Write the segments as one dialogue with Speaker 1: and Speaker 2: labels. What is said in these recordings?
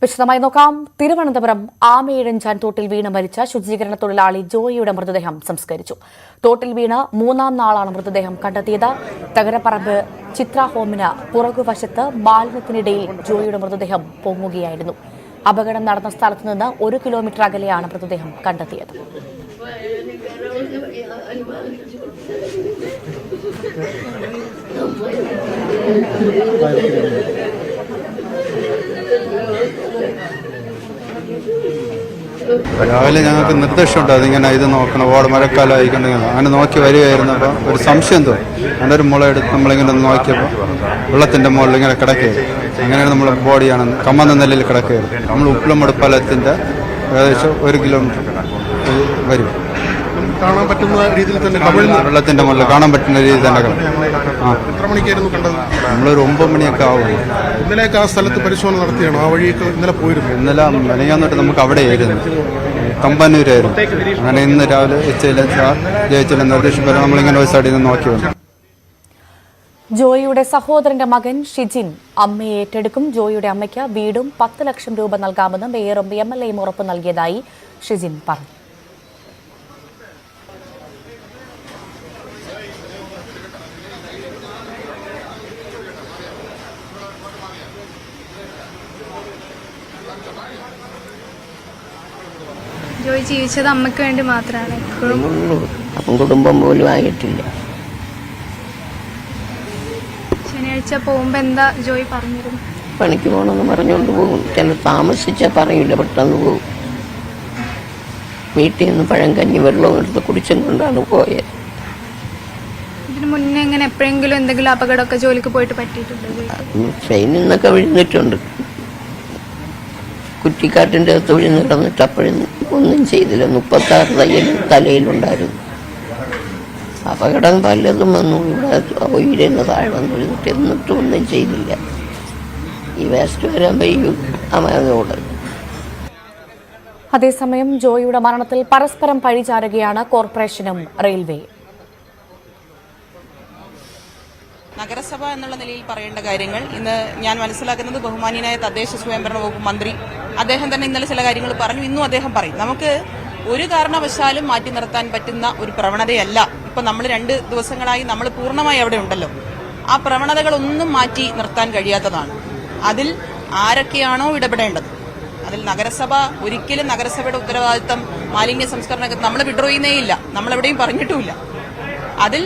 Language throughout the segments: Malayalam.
Speaker 1: വിശദമായി നോക്കാം. തിരുവനന്തപുരം ആമയിഴഞ്ചാൻ തോട്ടിൽ വീണ് മരിച്ച ശുചീകരണ തൊഴിലാളി ജോയിയുടെ മൃതദേഹം സംസ്കരിച്ചു. തോട്ടിൽ വീണ് 3-ാം നാളാണ് മൃതദേഹം കണ്ടെത്തിയത്. തകരപ്പറമ്പ് ചിത്ര ഹോമിന് പുറകുവശത്ത് മാലിന്യത്തിനിടയിൽ ജോയിയുടെ മൃതദേഹം പൊങ്ങുകയായിരുന്നു. അപകടം നടന്ന സ്ഥലത്ത് നിന്ന് 1 കിലോമീറ്റർ അകലെയാണ് മൃതദേഹം കണ്ടെത്തിയത്.
Speaker 2: രാവിലെ ഞങ്ങൾക്ക് നിർദ്ദേശമുണ്ട് അതിങ്ങനെ ഇത് നോക്കണം, ഓട് മഴക്കാലം ആയിക്കൊണ്ടെങ്കിൽ അങ്ങനെ നോക്കി വരികയായിരുന്നപ്പോൾ ഒരു സംശയം തോന്നി. അങ്ങനെ ഒരു മുള എടുത്ത് നമ്മളിങ്ങനെ നോക്കിയപ്പോൾ വെള്ളത്തിൻ്റെ മുകളിൽ ഇങ്ങനെ കിടക്കുകയായിരുന്നു. അങ്ങനെയാണ് നമ്മൾ ബോഡിയാണ് കമ്മന്ന നെല്ലിൽ കിടക്കുകയായിരുന്നു. നമ്മൾ ഉപ്പിളമട് പാലത്തിൻ്റെ ഏകദേശം 1 കിലോമീറ്റർ വരും.
Speaker 3: കാണാൻ പറ്റുന്ന രീതിയിൽ തന്നെ
Speaker 2: വെള്ളത്തിന്റെ മുകളിൽ കാണാൻ പറ്റുന്ന രീതിയിൽ തന്നെ
Speaker 3: എത്ര മണിക്കായിരുന്നു കണ്ടത്?
Speaker 2: നമ്മളൊരു 9 മണിയൊക്കെ ആവും.
Speaker 3: ഇന്നലെയൊക്കെ ആ സ്ഥലത്ത് പരിശോധന നടത്തിയാണ്. ആ വഴിയൊക്കെ ഇന്നലെ പോയിരുന്നു.
Speaker 2: ഇന്നലെ മെനങ്ങാന്നിട്ട് നമുക്ക് അവിടെയായിരുന്നു, തമ്പാനൂരായിരുന്നു. അങ്ങനെ ഇന്ന് രാവിലെ ജയിച്ചില്ല നിർദ്ദേശിച്ചപ്പോൾ നമ്മളിങ്ങനെ ഒരു സൈഡിൽ നിന്ന് നോക്കി വന്നു.
Speaker 1: ജോയിയുടെ സഹോദരന്റെ മകൻ ഷിജിൻ അമ്മയെ ഏറ്റെടുക്കും. ജോയിയുടെ അമ്മയ്ക്ക് വീടും 10 ലക്ഷം രൂപ നൽകാമെന്ന് മേയറും MLAയും ഉറപ്പ് നൽകിയതായി ഷിജിൻ പറഞ്ഞു.
Speaker 4: ജോയി ജീവിച്ചത് അമ്മയ്ക്ക് വേണ്ടി മാത്രമാണ്.
Speaker 5: കുടുംബം പോലും ആയിട്ടില്ല.
Speaker 4: ശനിയാഴ്ച പോകുമ്പോ എന്താ ജോയി പറഞ്ഞിരുന്നു?
Speaker 5: പണിക്ക് പോകണമെന്ന് പറഞ്ഞുകൊണ്ട് പോകും. ചില താമസിച്ചാൽ പറയില്ല, പെട്ടെന്ന് പോകും. വീട്ടിൽ നിന്ന് പഴങ്കഞ്ഞി വെള്ളവും എടുത്ത് കുടിച്ചും കൊണ്ടാണ് പോയത്.
Speaker 4: ഇതിനു മുന്നേ എങ്ങനെ എപ്പോഴെങ്കിലും എന്തെങ്കിലും അപകടമൊക്കെ ജോലിക്ക് പോയിട്ട് പറ്റിയിട്ടുണ്ടോ?
Speaker 5: ട്രെയിനിൽ നിന്നൊക്കെ വിഴുന്നിട്ടുണ്ട്. കുറ്റിക്കാട്ടിൻ്റെ അകത്ത് വിഴുന്ന് കിടന്നിട്ട് അപ്പോഴും ഒന്നും ചെയ്തില്ല. 36 തയ്യലും തലയിലുണ്ടായിരുന്നു. അപകടം പലതും വന്നു. ഇവിടെ ഉയരുന്ന താഴെ വന്നു വിഴുന്നിട്ട് എന്നിട്ടും ഒന്നും ചെയ്തില്ല. ഈ വേസ്റ്റ് വരാൻ കഴിയും അമ്മയോട്.
Speaker 1: അതേസമയം ജോയിയുടെ മരണത്തിൽ പരസ്പരം പഴിചാരുകയാണ് കോർപ്പറേഷനും റെയിൽവേയും.
Speaker 6: നഗരസഭ എന്നുള്ള നിലയിൽ പറയേണ്ട കാര്യങ്ങൾ ഇന്ന് ഞാൻ മനസ്സിലാക്കുന്നത് ബഹുമാന്യനായ തദ്ദേശ സ്വയംഭരണ വകുപ്പ് മന്ത്രി അദ്ദേഹം തന്നെ ഇന്നലെ ചില കാര്യങ്ങൾ പറഞ്ഞു. ഇന്നും അദ്ദേഹം പറയും. നമുക്ക് ഒരു കാരണവശാലും മാറ്റി നിർത്താൻ പറ്റുന്ന ഒരു പ്രവണതയല്ല. ഇപ്പൊ നമ്മൾ 2 ദിവസങ്ങളായി നമ്മൾ പൂർണ്ണമായി അവിടെ ഉണ്ടല്ലോ. ആ പ്രവണതകളൊന്നും മാറ്റി നിർത്താൻ കഴിയാത്തതാണ്. അതിൽ ആരൊക്കെയാണോ ഇടപെടേണ്ടത്, അതിൽ നഗരസഭ ഒരിക്കലും നഗരസഭയുടെ ഉത്തരവാദിത്തം മാലിന്യ സംസ്കരണത്തിൽ നമ്മൾ വിഡ്രോ ചെയ്യുന്നേയില്ല, നമ്മളെവിടെയും പറഞ്ഞിട്ടുമില്ല. അതിൽ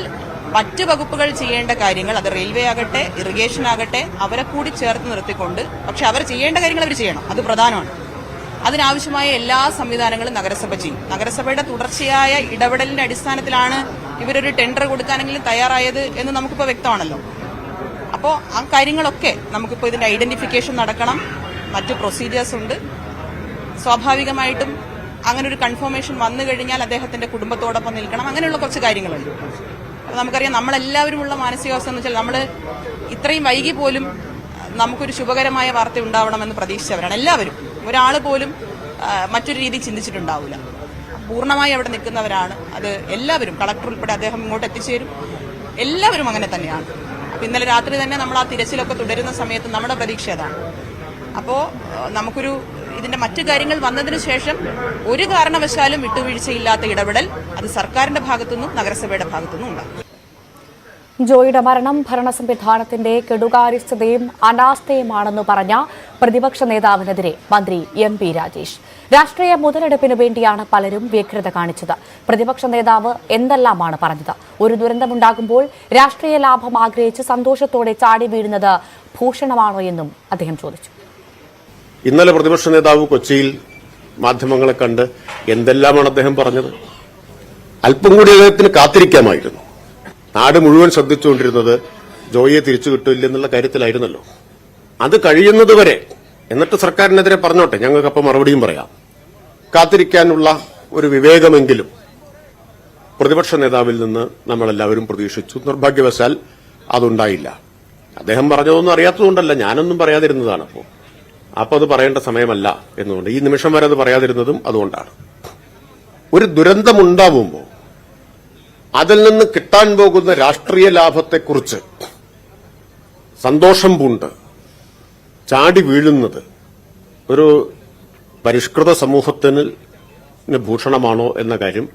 Speaker 6: മറ്റ് വകുപ്പുകൾ ചെയ്യേണ്ട കാര്യങ്ങൾ, അത് റെയിൽവേ ആകട്ടെ ഇറിഗേഷൻ ആകട്ടെ, അവരെ കൂടി ചേർത്ത് നിർത്തിക്കൊണ്ട്, പക്ഷെ അവർ ചെയ്യേണ്ട കാര്യങ്ങൾ അവർ ചെയ്യണം, അത് പ്രധാനമാണ്. അതിനാവശ്യമായ എല്ലാ സംവിധാനങ്ങളും നഗരസഭ ചെയ്യും. നഗരസഭയുടെ തുടർച്ചയായ ഇടപെടലിന്റെ അടിസ്ഥാനത്തിലാണ് ഇവരൊരു ടെൻഡർ കൊടുക്കാനെങ്കിലും തയ്യാറായത് എന്ന് നമുക്കിപ്പോൾ വ്യക്തമാണല്ലോ. അപ്പോൾ ആ കാര്യങ്ങളൊക്കെ നമുക്കിപ്പോൾ ഇതിന്റെ ഐഡന്റിഫിക്കേഷൻ നടക്കണം, മറ്റു പ്രൊസീജിയേഴ്സ് ഉണ്ട്. സ്വാഭാവികമായിട്ടും അങ്ങനെ ഒരു കൺഫർമേഷൻ വന്നു കഴിഞ്ഞാൽ അദ്ദേഹത്തിന്റെ കുടുംബത്തോടൊപ്പം നിൽക്കണം, അങ്ങനെയുള്ള കുറച്ച് കാര്യങ്ങളുണ്ട്. നമുക്കറിയാം, നമ്മളെല്ലാവരും ഉള്ള മാനസികാവസ്ഥ എന്ന് വെച്ചാൽ നമ്മൾ ഇത്രയും വൈകി പോലും നമുക്കൊരു ശുഭകരമായ വാർത്ത ഉണ്ടാവണമെന്ന് പ്രതീക്ഷിച്ചവരാണ് എല്ലാവരും. ഒരാൾ പോലും മറ്റൊരു രീതി ചിന്തിച്ചിട്ടുണ്ടാവില്ല. പൂർണ്ണമായി അവിടെ നിൽക്കുന്നവരാണ് അത് എല്ലാവരും. കളക്ടർ ഉൾപ്പെടെ അദ്ദേഹം ഇങ്ങോട്ട് എത്തിച്ചേരും. എല്ലാവരും അങ്ങനെ തന്നെയാണ്. അപ്പം ഇന്നലെ രാത്രി തന്നെ നമ്മൾ ആ തിരച്ചിലൊക്കെ തുടരുന്ന സമയത്ത് നമ്മുടെ പ്രതീക്ഷ അതാണ്. അപ്പോൾ നമുക്കൊരു ഇതിന്റെ മറ്റു കാര്യങ്ങൾ വന്നതിന് ശേഷം ഒരു കാരണവശാലും വിട്ടുവീഴ്ചയില്ലാത്ത ഇടപെടൽ അത് സർക്കാരിന്റെ ഭാഗത്തുനിന്നും നഗരസഭയുടെ ഭാഗത്തുനിന്നും ഉണ്ടാകും.
Speaker 1: ജോയിയുടെ മരണം ഭരണ സംവിധാനത്തിന്റെ കെടുകാര്യസ്ഥതയും അനാസ്ഥയുമാണെന്ന് പറഞ്ഞ പ്രതിപക്ഷ നേതാവിനെതിരെ മന്ത്രി MP രാജേഷ്. രാഷ്ട്രീയ മുതലെടുപ്പിനു വേണ്ടിയാണ് പലരും വ്യഗ്രത കാണിച്ചത്. പ്രതിപക്ഷ നേതാവ് എന്തെല്ലാമാണ് പറഞ്ഞത്? ഒരു ദുരന്തമുണ്ടാകുമ്പോൾ രാഷ്ട്രീയ ലാഭം ആഗ്രഹിച്ച് സന്തോഷത്തോടെ ചാടി വീഴുന്നത് ഭൂഷണമാണോ എന്നും അദ്ദേഹം ചോദിച്ചു.
Speaker 3: ഇന്നലെ പ്രതിപക്ഷ നേതാവ് കൊച്ചിയിൽ മാധ്യമങ്ങളെ കണ്ട് എന്തെല്ലാമാണ് അദ്ദേഹം പറഞ്ഞത്? അല്പം കൂടി അദ്ദേഹത്തിന് കാത്തിരിക്കാമായിരുന്നു. നാട് മുഴുവൻ ശ്രദ്ധിച്ചുകൊണ്ടിരുന്നത് ജോയിയെ തിരിച്ചു കിട്ടില്ലെന്നുള്ള കാര്യത്തിലായിരുന്നല്ലോ. അത് കഴിയുന്നതുവരെ എന്നിട്ട് സർക്കാരിനെതിരെ പറഞ്ഞോട്ടെ, ഞങ്ങൾക്കപ്പം മറുപടിയും പറയാം. കാത്തിരിക്കാനുള്ള ഒരു വിവേകമെങ്കിലും പ്രതിപക്ഷ നേതാവിൽ നിന്ന് നമ്മളെല്ലാവരും പ്രതീക്ഷിച്ചു. നിർഭാഗ്യവശാൽ അതുണ്ടായില്ല. അദ്ദേഹം പറഞ്ഞതൊന്നും അറിയാത്തതുകൊണ്ടല്ല, ഞാനൊന്നും പറയാതിരുന്നതാണ്. അപ്പോൾ അത് പറയേണ്ട സമയമല്ല എന്നുകൊണ്ട് ഈ നിമിഷം വരെ അത് പറയാതിരുന്നതും അതുകൊണ്ടാണ്. ഒരു ദുരന്തമുണ്ടാവുമ്പോൾ അതിൽ നിന്ന് കിട്ടാൻ പോകുന്ന രാഷ്ട്രീയ ഒരു പരിഷ്കൃത സമൂഹത്തിന് ഭൂഷണമാണോ എന്ന കാര്യം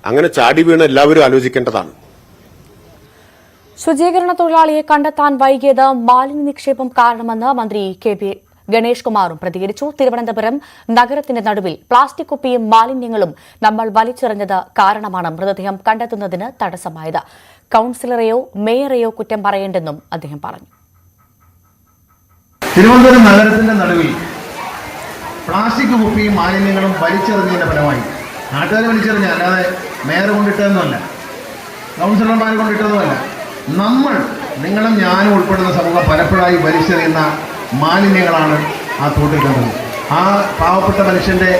Speaker 3: അങ്ങനെ ചാടി വീണ് എല്ലാവരും ആലോചിക്കേണ്ടതാണ്.
Speaker 1: ശുചീകരണ തൊഴിലാളിയെ കണ്ടെത്താൻ വൈകിയത് മാലിന്യ നിക്ഷേപം കാരണമെന്ന് മന്ത്രി കെ.പി. ഗണേഷ് കുമാറും പ്രതികരിച്ചു. തിരുവനന്തപുരം നഗരത്തിന്റെ നടുവിൽ പ്ലാസ്റ്റിക് കുപ്പിയും മാലിന്യങ്ങളും നമ്മൾ വലിച്ചെറിഞ്ഞത് കാരണമാണ് മൃതദേഹം കണ്ടെത്തുന്നതിന് തടസ്സമായത്. കൌൺസിലറെയോ മേയറെയോ കുറ്റം പറയേണ്ടെന്നും അദ്ദേഹം പറഞ്ഞു.
Speaker 7: തിരുവനന്തപുരം നഗരത്തിന്റെ നടുവിൽ പ്ലാസ്റ്റിക് കുപ്പിയും മാലിന്യങ്ങളും വലിച്ചെറിഞ്ഞതിന്റെ ഫലമായി നാട്ടുകാർ വലിച്ചെറിഞ്ഞ, അല്ലാതെ മേയർ കൊണ്ടിട്ടതൊന്നുമല്ല, കൗൺസിലർമാർ കൊണ്ടിട്ടതുമല്ല, നമ്മൾ നിങ്ങളും ഞാനും ഉൾപ്പെടുന്ന സമൂഹം പലപ്പോഴായി വലിച്ചെറിയുന്ന മാലിന്യങ്ങളാണ് ആ തോട്ടിൽ കണ്ടത്. ആ പാവപ്പെട്ട മനുഷ്യന്റെ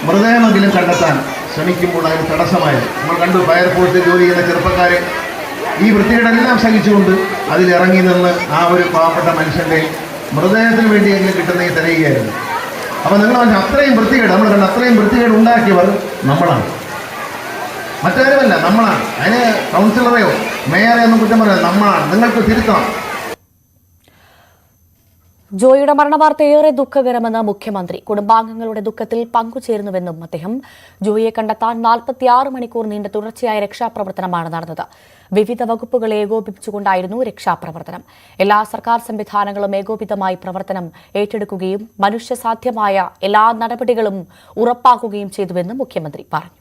Speaker 7: മൃതദേഹമെങ്കിലും കണ്ടെത്താൻ ശ്രമിക്കുമ്പോൾ അതിന് തടസ്സമായത് നമ്മൾ കണ്ടു. ഫയർഫോഴ്സിൽ ജോലി ചെയ്യുന്ന ചെറുപ്പക്കാരെ ഈ വൃത്തികേടെല്ലാം സഹിച്ചുകൊണ്ട് അതിലിറങ്ങി നിന്ന് ആ ഒരു പാവപ്പെട്ട മനുഷ്യന്റെ മൃതദേഹത്തിന് വേണ്ടിയെങ്കിലും കിട്ടുന്ന തിരയുകയായിരുന്നു. അപ്പോൾ നിങ്ങൾ അത്രയും വൃത്തികേട് നമ്മൾ കണ്ട അത്രയും വൃത്തികേട് ഉണ്ടാക്കിയവർ നമ്മളാണ്, മറ്റാരുമല്ല, നമ്മളാണ്. അതിന് കൗൺസിലറെയോ മേയറെയോ ഒന്നും കുറ്റം പറയാം, നമ്മളാണ്. നിങ്ങൾക്ക് തിരുത്തണം.
Speaker 1: ജോയിയുടെ മരണവാർത്ത ഏറെ ദുഃഖകരമെന്ന് മുഖ്യമന്ത്രി. കുടുംബാംഗങ്ങളുടെ ദുഃഖത്തിൽ പങ്കുചേരുന്നുവെന്നും അദ്ദേഹം. ജോയിയെ കണ്ടെത്താൻ 46 മണിക്കൂർ നീണ്ട തുടർച്ചയായ രക്ഷാപ്രവർത്തനമാണ് നടന്നത്. വിവിധ വകുപ്പുകളെ ഏകോപിപ്പിച്ചുകൊണ്ടായിരുന്നു രക്ഷാപ്രവർത്തനം. എല്ലാ സർക്കാർ സംവിധാനങ്ങളും ഏകോപിതമായി പ്രവർത്തനം ഏറ്റെടുക്കുകയും മനുഷ്യസാധ്യമായ എല്ലാ നടപടികളും ഉറപ്പാക്കുകയും ചെയ്തുവെന്നും മുഖ്യമന്ത്രി പറഞ്ഞു.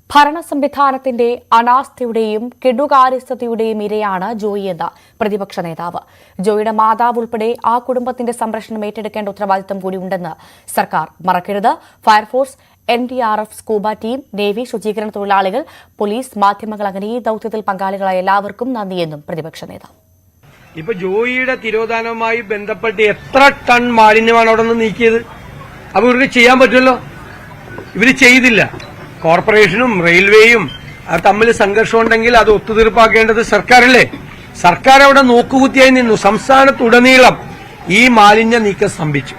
Speaker 1: ഭരണ സംവിധാനത്തിന്റെ അനാസ്ഥയുടെയും കെടുകാര്യസ്ഥതയുടെയും ഇരയാണ് ജോയി എന്ന പ്രതിപക്ഷ നേതാവ്. ജോയിയുടെ മാതാവ് ഉൾപ്പെടെ ആ കുടുംബത്തിന്റെ സംരക്ഷണം ഏറ്റെടുക്കേണ്ട ഉത്തരവാദിത്തം കൂടിയുണ്ടെന്ന് സർക്കാർ മറക്കരുത്. Fire force, NDRF, scuba team, navy, ശുചീകരണ തൊഴിലാളികൾ, പോലീസ്, മാധ്യമങ്ങൾ അങ്ങനെ ഈ ദൌത്യത്തിൽ പങ്കാളികളായ എല്ലാവർക്കും നന്ദിയെന്നും പ്രതിപക്ഷ നേതാവ്.
Speaker 8: ഇപ്പൊ ജോയിയുടെ തിരോധാനവുമായി ബന്ധപ്പെട്ട് എത്ര ടൺ മാലിന്യമാണ് അവിടെ നിന്ന് നീക്കിയത്? അപ്പൊ ഇവർക്ക് ചെയ്യാൻ പറ്റുമല്ലോ, ഇവര് ചെയ്തില്ല. കോർപ്പറേഷനും റെയിൽവേയും തമ്മിൽ സംഘർഷം ഉണ്ടെങ്കിൽ അത് ഒത്തുതീർപ്പാക്കേണ്ടത് സർക്കാരല്ലേ? സർക്കാർ അവിടെ നോക്കുകുത്തിയായി നിന്നു. സംസ്ഥാനത്തുടനീളം ഈ മാലിന്യ നീക്കം സ്തംഭിച്ചു.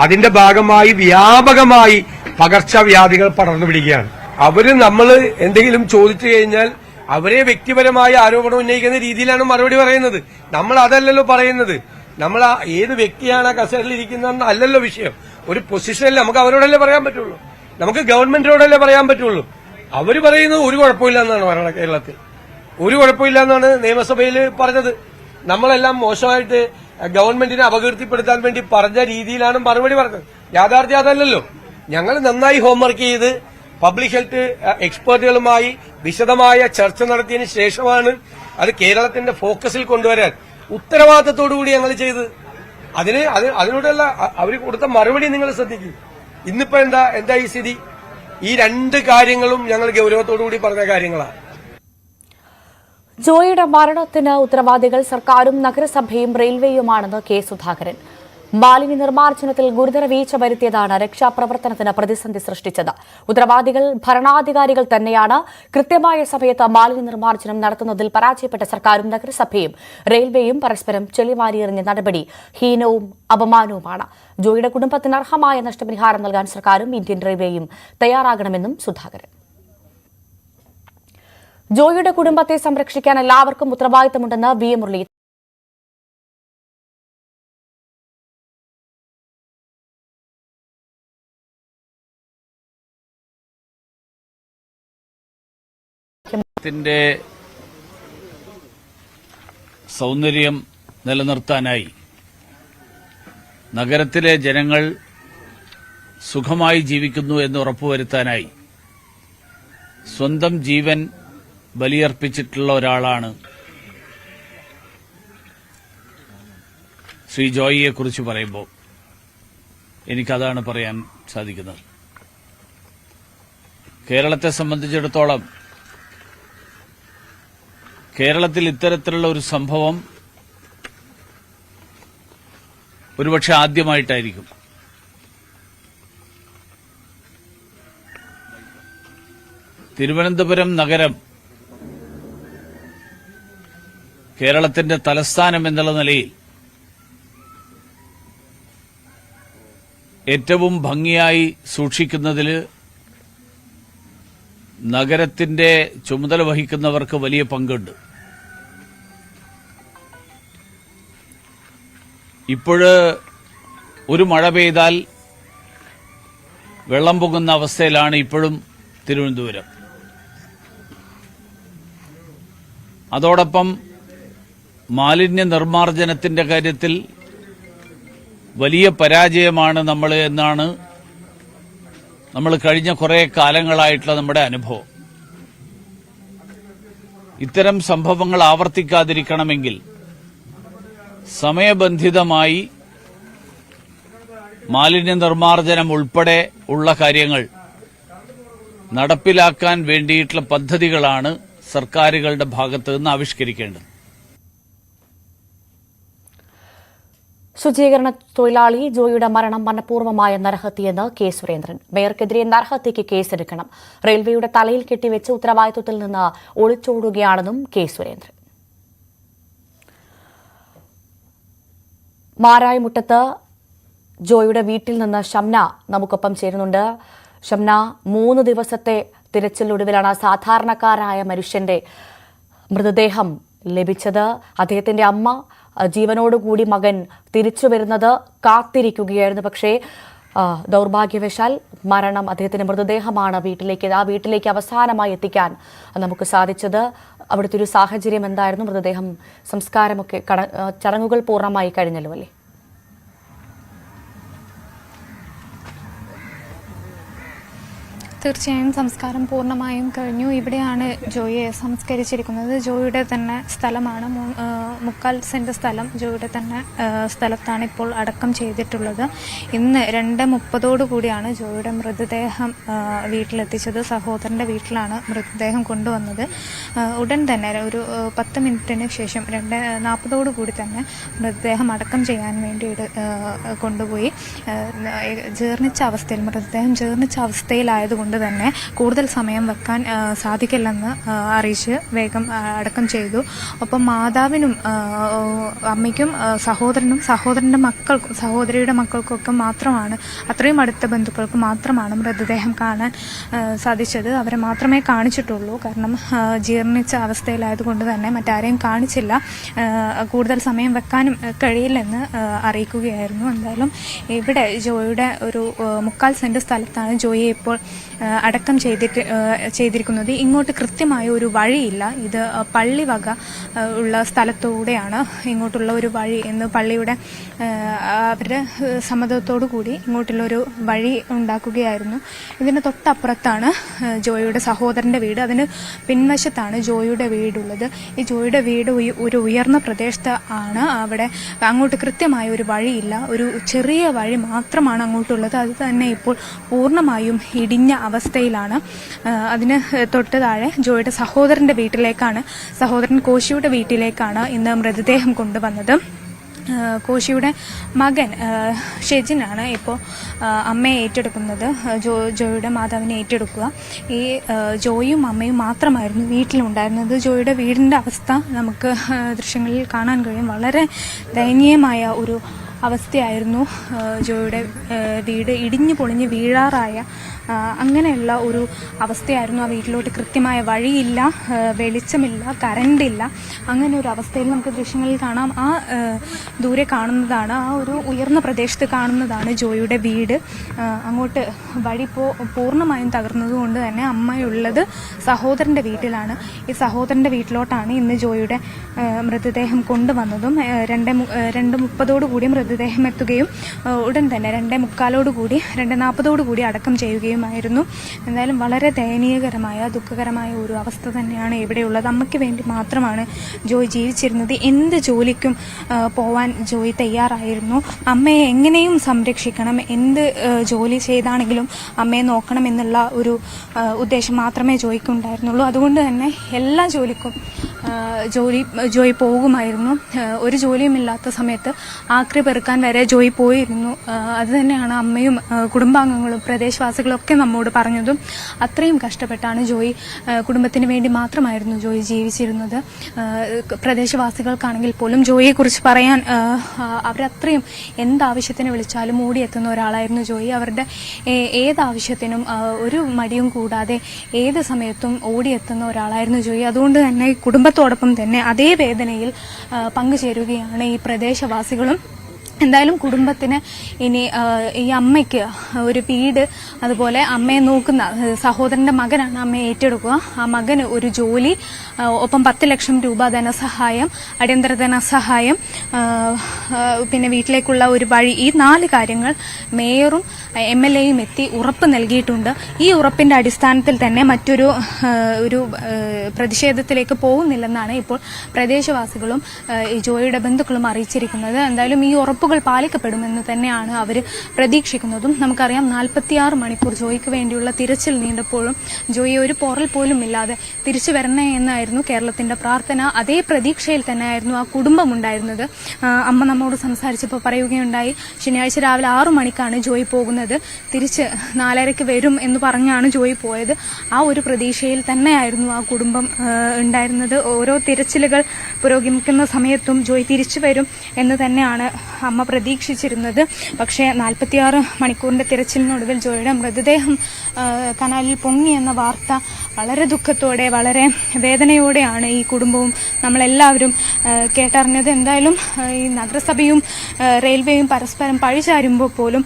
Speaker 8: അതിന്റെ ഭാഗമായി വ്യാപകമായി പകർച്ചവ്യാധികൾ പടർന്നു പിടിക്കുകയാണ്. അവര് നമ്മൾ എന്തെങ്കിലും ചോദിച്ചു കഴിഞ്ഞാൽ അവരെ വ്യക്തിപരമായ ആരോപണം ഉന്നയിക്കുന്ന രീതിയിലാണ് മറുപടി പറയുന്നത്. നമ്മൾ അതല്ലല്ലോ പറയുന്നത്. നമ്മൾ ഏത് വ്യക്തിയാണ് ആ കസേരയിൽ ഇരിക്കുന്നതെന്ന് അല്ലല്ലോ വിഷയം. ഒരു പൊസിഷനിൽ നമുക്ക് അവരോടല്ലേ പറയാൻ പറ്റുള്ളൂ, നമുക്ക് ഗവൺമെന്റിനോടല്ലേ പറയാൻ പറ്റുള്ളൂ. അവര് പറയുന്നത് ഒരു കുഴപ്പമില്ല എന്നാണ് പറയുന്നത്. കേരളത്തിൽ ഒരു കുഴപ്പമില്ല എന്നാണ് നിയമസഭയിൽ പറഞ്ഞത്. നമ്മളെല്ലാം മോശമായിട്ട് ഗവൺമെന്റിനെ അപകീർത്തിപ്പെടുത്താൻ വേണ്ടി പറഞ്ഞ രീതിയിലാണ് മറുപടി പറഞ്ഞത്. യാഥാർത്ഥ്യം അതല്ലല്ലോ. ഞങ്ങൾ നന്നായി ഹോംവർക്ക് ചെയ്ത് പബ്ലിക് ഹെൽത്ത് എക്സ്പേർട്ടുകളുമായി വിശദമായ ചർച്ച നടത്തിയതിനു ശേഷമാണ് അത് കേരളത്തിന്റെ ഫോക്കസിൽ കൊണ്ടുവരാൻ ഉത്തരവാദിത്തത്തോടുകൂടി ഞങ്ങൾ ചെയ്ത്. അതിനോടുള്ള അവർ കൊടുത്ത മറുപടി നിങ്ങൾ ശ്രദ്ധിക്കും. ഇന്നിപ്പോ എന്താ ഈ സ്ഥിതി? ഈ രണ്ട് കാര്യങ്ങളും ഞങ്ങൾ ഗൌരവത്തോടുകൂടി പറഞ്ഞ കാര്യങ്ങളാണ്.
Speaker 1: ജോയിയുടെ മരണത്തിന് ഉത്തരവാദികൾ സർക്കാരും നഗരസഭയും റെയിൽവേയുമാണെന്ന് കെ. സുധാകരൻ. മാലിന്യ നിർമ്മാർജ്ജനത്തിൽ ഗുരുതര വീഴ്ച വരുത്തിയതാണ് രക്ഷാപ്രവർത്തനത്തിന് പ്രതിസന്ധി സൃഷ്ടിച്ചത്. ഉത്തരവാദികൾ ഭരണാധികാരികൾ തന്നെയാണ്. കൃത്യമായ സമയത്ത് മാലിന്യ നിർമ്മാർജ്ജനം നടത്തുന്നതിൽ പരാജയപ്പെട്ട സർക്കാരും നഗരസഭയും റെയിൽവേയും പരസ്പരം ചെളിവാരിയെറിഞ്ഞ നടപടി ഹീനവും അപമാനവുമാണ്. ജോയിയുടെ കുടുംബത്തിന് അർഹമായ നഷ്ടപരിഹാരം നൽകാൻ സർക്കാരും ഇന്ത്യൻ റെയിൽവേയും തയ്യാറാകണമെന്നും സുധാകരൻ. ജോയിയുടെ കുടുംബത്തെ സംരക്ഷിക്കാൻ എല്ലാവർക്കും ഉത്തരവാദിത്തമുണ്ടെന്ന് വി. മുരളി.
Speaker 9: ത്തിന്റെ സൗന്ദര്യം നിലനിർത്താനായി നഗരത്തിലെ ജനങ്ങൾ സുഖമായി ജീവിക്കുന്നു എന്ന് ഉറപ്പുവരുത്താനായി സ്വന്തം ജീവൻ ബലിയർപ്പിച്ചിട്ടുള്ള ഒരാളാണ് ശ്രീ ജോയിയെക്കുറിച്ച് പറയുമ്പോൾ എനിക്കതാണ് പറയാൻ സാധിക്കുന്നത്. കേരളത്തെ സംബന്ധിച്ചിടത്തോളം കേരളത്തിൽ ഇത്തരത്തിലുള്ള ഒരു സംഭവം ഒരുപക്ഷെ ആദ്യമായിട്ടായിരിക്കും. തിരുവനന്തപുരം നഗരം കേരളത്തിന്റെ തലസ്ഥാനം എന്നുള്ള നിലയിൽ ഏറ്റവും ഭംഗിയായി സൂക്ഷിക്കുന്നതിൽ നഗരത്തിന്റെ ചുമതല വഹിക്കുന്നവർക്ക് വലിയ പങ്കുണ്ട്. ഇപ്പോഴ് ഒരു മഴ പെയ്താൽ വെള്ളം പൊങ്ങുന്ന അവസ്ഥയിലാണ് ഇപ്പോഴും തിരുവനന്തപുരം. അതോടൊപ്പം മാലിന്യ നിർമ്മാർജ്ജനത്തിന്റെ കാര്യത്തിൽ വലിയ പരാജയമാണ് എന്നാണ് നമ്മൾ കഴിഞ്ഞ കുറെ കാലങ്ങളായിട്ടുള്ള നമ്മുടെ അനുഭവം. ഇത്തരം സംഭവങ്ങൾ ആവർത്തിക്കാതിരിക്കണമെങ്കിൽ സമയബന്ധിതമായി മാലിന്യ നിർമ്മാർജ്ജനം ഉൾപ്പെടെ ഉള്ള കാര്യങ്ങൾ നടപ്പിലാക്കാൻ വേണ്ടിയിട്ടുള്ള പദ്ധതികളാണ് സർക്കാരുകളുടെ ഭാഗത്ത് നിന്ന് ആവിഷ്കരിക്കേണ്ടത്.
Speaker 1: ശുചീകരണ തൊഴിലാളി ജോയിയുടെ മരണം മനഃപൂർവ്വമായ നരഹത്യയെന്ന് കെ സുരേന്ദ്രൻ. മേയർക്കെതിരെ നരഹത്യയ്ക്ക് കേസെടുക്കണം. റെയിൽവേയുടെ തലയിൽ കെട്ടിവെച്ച് ഉത്തരവാദിത്വത്തിൽ നിന്ന് ഒളിച്ചോടുകയാണെന്നും കെ സുരേന്ദ്രൻ. മാരായമുട്ടത്ത് ജോയിയുടെ വീട്ടിൽ നിന്ന് ഷംന നമുക്കൊപ്പം ചേരുന്നുണ്ട്. ഷംന, 3 ദിവസത്തെ തിരച്ചിലൊടുവിലാണ് സാധാരണക്കാരായ മനുഷ്യന്റെ മൃതദേഹം ലഭിച്ചത്. അദ്ദേഹത്തിന്റെ അമ്മ ജീവനോടുകൂടി മകൻ തിരിച്ചു വരുന്നത് കാത്തിരിക്കുകയായിരുന്നു. പക്ഷേ ദൗർഭാഗ്യവശാൽ മരണം, അദ്ദേഹത്തിന്റെ മൃതദേഹമാണ് വീട്ടിലേക്ക് അവസാനമായി എത്തിക്കാൻ നമുക്ക് സാധിച്ചത്. അവിടുത്തെ ഒരു സാഹചര്യം എന്തായിരുന്നു? മൃതദേഹം സംസ്കാരമൊക്കെ ചടങ്ങുകൾ പൂർണ്ണമായി കഴിഞ്ഞല്ലോ അല്ലേ?
Speaker 4: തീർച്ചയായും സംസ്കാരം പൂർണ്ണമായും കഴിഞ്ഞു. ഇവിടെയാണ് ജോയിയെ സംസ്കരിച്ചിരിക്കുന്നത്. ജോയിയുടെ തന്നെ സ്ഥലമാണ്, 3/4 സെന്റ് സ്ഥലം ജോയിയുടെ തന്നെ സ്ഥലത്താണ് ഇപ്പോൾ അടക്കം ചെയ്തിട്ടുള്ളത്. ഇന്ന് 2:30 കൂടിയാണ് ജോയിയുടെ മൃതദേഹം വീട്ടിലെത്തിച്ചത്. സഹോദരന്റെ വീട്ടിലാണ് മൃതദേഹം കൊണ്ടുവന്നത്. ഉടൻ തന്നെ ഒരു 10 മിനിറ്റിന് ശേഷം 2:40 കൂടി തന്നെ മൃതദേഹം അടക്കം ചെയ്യാൻ വേണ്ടി കൊണ്ടുപോയി. മൃതദേഹം ജീർണിച്ച അവസ്ഥയിലായതുകൊണ്ട് തന്നെ കൂടുതൽ സമയം വെക്കാൻ സാധിക്കില്ലെന്ന് അറിയിച്ച് വേഗം അടക്കം ചെയ്തു. ഒപ്പം മാതാവിനും അമ്മയ്ക്കും സഹോദരിയുടെ മക്കൾക്കൊക്കെ മാത്രമാണ്, അത്രയും അടുത്ത ബന്ധുക്കൾക്ക് മാത്രമാണ് മൃതദേഹം കാണാൻ സാധിച്ചത്. അവരെ മാത്രമേ കാണിച്ചിട്ടുള്ളൂ. കാരണം ജീർണിച്ച അവസ്ഥയിലായതുകൊണ്ട് തന്നെ മറ്റാരെയും കാണിച്ചില്ല. കൂടുതൽ സമയം വെക്കാനും കഴിയില്ലെന്ന് അറിയിക്കുകയായിരുന്നു. എന്തായാലും ഇവിടെ ജോയിയുടെ ഒരു 3/4 സെന്റ് സ്ഥലത്താണ് ജോയിയെ ഇപ്പോൾ അടക്കം ചെയ്തിരിക്കുന്നത്. ഇങ്ങോട്ട് കൃത്യമായ ഒരു വഴിയില്ല. ഇത് പള്ളി വക ഉള്ള സ്ഥലത്തൂടെയാണ് ഇങ്ങോട്ടുള്ള ഒരു വഴി എന്ന് പള്ളിയുടെ അവരുടെ സമ്മതത്തോടു കൂടി ഇങ്ങോട്ടുള്ളൊരു വഴി ഉണ്ടാക്കുകയായിരുന്നു. ഇതിന് തൊട്ടപ്പുറത്താണ് ജോയിയുടെ സഹോദരന്റെ വീട്. അതിന് പിൻവശത്താണ് ജോയിയുടെ വീടുള്ളത്. ഈ ജോയിയുടെ വീട് ഒരു ഉയർന്ന പ്രദേശത്ത് ആണ്. അവിടെ അങ്ങോട്ട് കൃത്യമായ ഒരു വഴിയില്ല. ഒരു ചെറിയ വഴി മാത്രമാണ് അങ്ങോട്ടുള്ളത്. അത് തന്നെ ഇപ്പോൾ പൂർണ്ണമായും ഇടിഞ്ഞ അവസ്ഥയിലാണ്. അതിന് തൊട്ട് താഴെ ജോയിയുടെ സഹോദരന്റെ വീട്ടിലേക്കാണ്, സഹോദരൻ കോശിയുടെ വീട്ടിലേക്കാണ് ഇന്ന് മൃതദേഹം കൊണ്ടുവന്നത്. കോശിയുടെ മകൻ ഷെജിനാണ് ഇപ്പോൾ അമ്മയെ ഏറ്റെടുക്കുന്നത്, ജോയിയുടെ മാതാവിനെ ഏറ്റെടുക്കുക. ഈ ജോയും അമ്മയും മാത്രമായിരുന്നു വീട്ടിലുണ്ടായിരുന്നത്. ജോയിയുടെ വീടിൻ്റെ അവസ്ഥ നമുക്ക് ദൃശ്യങ്ങളിൽ കാണാൻ കഴിയും. വളരെ ദയനീയമായ ഒരു അവസ്ഥയായിരുന്നു. ജോയിയുടെ വീട് ഇടിഞ്ഞു പൊളിഞ്ഞ് വീഴാറായ അങ്ങനെയുള്ള ഒരു അവസ്ഥയായിരുന്നു. ആ വീട്ടിലോട്ട് കൃത്യമായ വഴിയില്ല, വെളിച്ചമില്ല, കറണ്ടില്ല. അങ്ങനെ ഒരു അവസ്ഥയിൽ നമുക്ക് ദൃശ്യങ്ങളിൽ കാണാം. ആ ദൂരെ കാണുന്നതാണ്, ആ ഒരു ഉയർന്ന പ്രദേശത്ത് കാണുന്നതാണ് ജോയിയുടെ വീട്. അങ്ങോട്ട് വഴി പൂർണ്ണമായും തകർന്നതുകൊണ്ട് തന്നെ അമ്മയുള്ളത് സഹോദരന്റെ വീട്ടിലാണ്. ഈ സഹോദരന്റെ വീട്ടിലോട്ടാണ് ഇന്ന് ജോയിയുടെ മൃതദേഹം കൊണ്ടുവന്നതും. 2:30 കൂടി മൃതദേഹം എത്തുകയും ഉടൻ തന്നെ 2:40 കൂടി അടക്കം ചെയ്യുകയും ആയിരുന്നു. എന്തായാലും വളരെ ദയനീയകരമായ, ദുഃഖകരമായ ഒരു അവസ്ഥ തന്നെയാണ് ഇവിടെയുള്ളത്. അമ്മയ്ക്ക് വേണ്ടി മാത്രമാണ് ജോയ് ജീവിച്ചിരുന്നത്. എന്ത് ജോലിക്കും പോവാൻ ജോയ് തയ്യാറായിരുന്നു. അമ്മയെ എങ്ങനെയും സംരക്ഷിക്കണം, എന്ത് ജോലി ചെയ്താണെങ്കിലും അമ്മയെ നോക്കണം എന്നുള്ള ഒരു ഉദ്ദേശം മാത്രമേ ജോയ്ക്ക് ഉണ്ടായിരുന്നുള്ളൂ. അതുകൊണ്ട് തന്നെ എല്ലാ ജോലിക്കും ജോയ് പോകുമായിരുന്നു. ഒരു ജോലിയുമില്ലാത്ത സമയത്ത് ആക്രി പെറുക്കാൻ വരെ ജോയ് പോയിരുന്നു. അത് തന്നെയാണ് അമ്മയും കുടുംബാംഗങ്ങളും പ്രദേശവാസികളും ഒക്കെ നമ്മോട് പറഞ്ഞതും. അത്രയും കഷ്ടപ്പെട്ടാണ് ജോയ്, കുടുംബത്തിന് വേണ്ടി മാത്രമായിരുന്നു ജോയ് ജീവിച്ചിരുന്നത്. പ്രദേശവാസികൾക്കാണെങ്കിൽ പോലും ജോയിയെക്കുറിച്ച് പറയാൻ അവരത്രയും എന്താവശ്യത്തിന് വിളിച്ചാലും ഓടിയെത്തുന്ന ഒരാളായിരുന്നു ജോയ്. അവരുടെ ഏതാവശ്യത്തിനും ഒരു മടിയും കൂടാതെ ഏത് സമയത്തും ഓടിയെത്തുന്ന ഒരാളായിരുന്നു ജോയ്. അതുകൊണ്ട് തന്നെ കുടുംബത്തോടൊപ്പം തന്നെ അതേ വേദനയിൽ പങ്കുചേരുകയാണ് ഈ പ്രദേശവാസികളും. എന്തായാലും കുടുംബത്തിന് ഇനി ഈ അമ്മയ്ക്ക് ഒരു വീട്, അതുപോലെ അമ്മയെ നോക്കുന്ന സഹോദരന്റെ മകനാണ് അമ്മയെ ഏറ്റെടുക്കുക. ആ മകന് ഒരു ജോലി, ഒപ്പം 10 ലക്ഷം രൂപ ധനസഹായം, അടിയന്തര ധനസഹായം, പിന്നെ വീട്ടിലേക്കുള്ള ഒരു വഴി, ഈ 4 കാര്യങ്ങൾ മേയറും MLAയും എത്തി ഉറപ്പ് നൽകിയിട്ടുണ്ട്. ഈ ഉറപ്പിന്റെ അടിസ്ഥാനത്തിൽ തന്നെ മറ്റൊരു പ്രതിഷേധത്തിലേക്ക് പോകുന്നില്ലെന്നാണ് ഇപ്പോൾ പ്രദേശവാസികളും ഈ ജോയിയുടെ ബന്ധുക്കളും അറിയിച്ചിരിക്കുന്നത്. എന്തായാലും ഈ ഉറപ്പുകൾ പാലിക്കപ്പെടുമെന്ന് തന്നെയാണ് അവർ പ്രതീക്ഷിക്കുന്നതും. നമുക്കറിയാം 46 മണിക്കൂർ ജോയിക്ക് വേണ്ടിയുള്ള തിരച്ചിൽ നീണ്ടപ്പോഴും ജോയി ഒരു പോറൽ പോലും ഇല്ലാതെ തിരിച്ചു വരണേ എന്നായിരുന്നു കേരളത്തിന്റെ പ്രാർത്ഥന. അതേ പ്രതീക്ഷയിൽ തന്നെയായിരുന്നു ആ കുടുംബം ഉണ്ടായിരുന്നത്. അമ്മ നമ്മോട് സംസാരിച്ചപ്പോൾ പറയുകയുണ്ടായി, ശനിയാഴ്ച രാവിലെ 6 മണിക്കാണ് ജോയി പോകുന്നത്, തിരിച്ച് 4:30 വരും എന്ന് പറഞ്ഞാണ് ജോയി പോയത്. ആ ഒരു പ്രതീക്ഷയിൽ തന്നെയായിരുന്നു ആ കുടുംബം ഉണ്ടായിരുന്നത്. ഓരോ തിരച്ചിലുകൾ പുരോഗമിക്കുന്ന സമയത്തും ജോയി തിരിച്ചു വരും എന്ന് തന്നെയാണ് അമ്മ പ്രതീക്ഷിച്ചിരുന്നത്. പക്ഷേ 46 മണിക്കൂറിന്റെ തിരച്ചിലിനൊടുവിൽ ജോയിയുടെ മൃതദേഹം കനാലിൽ പൊങ്ങി എന്ന വാർത്ത വളരെ ദുഃഖത്തോടെ, വളരെ വേദനയോടെയാണ് ഈ കുടുംബവും നമ്മളെല്ലാവരും കേട്ടറിഞ്ഞത്. എന്തായാലും ഈ നഗരസഭയും റെയിൽവേയും പരസ്പരം പഴിചാരുമ്പോൾ പോലും